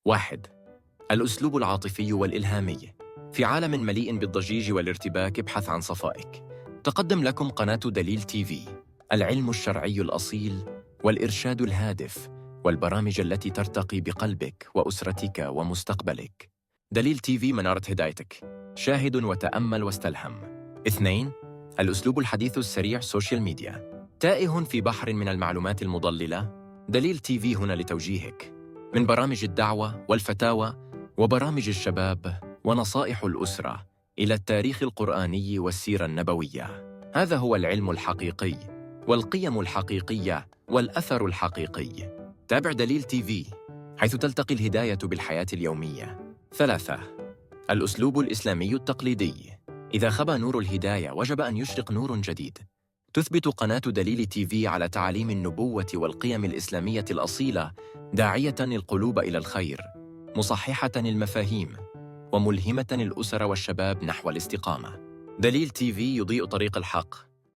1. الأسلوب العاطفي والإلهامي. في عالم مليء بالضجيج والارتباك ابحث عن صفائك. تقدم لكم قناة دليل تي العلم الشرعي الأصيل والإرشاد الهادف والبرامج التي ترتقي بقلبك وأسرتك ومستقبلك. دليل تي منارة هدايتك. شاهد وتأمل واستلهم. 2. الأسلوب الحديث السريع سوشيال ميديا. تائه في بحر من المعلومات المضللة؟ دليل تي هنا لتوجيهك. من برامج الدعوة والفتاوى وبرامج الشباب ونصائح الأسرة إلى التاريخ القرآني والسيرة النبوية، هذا هو العلم الحقيقي والقيم الحقيقية والأثر الحقيقي. تابع دليل تي حيث تلتقي الهداية بالحياة اليومية. 3. الأسلوب الإسلامي التقليدي. إذا خبى نور الهداية وجب أن يشرق نور جديد. تثبت قناة دليل تي على تعاليم النبوة والقيم الإسلامية الأصيلة، داعية القلوب إلى الخير، مصححة المفاهيم، وملهمة الأسر والشباب نحو الاستقامة. دليل تي يضيء طريق الحق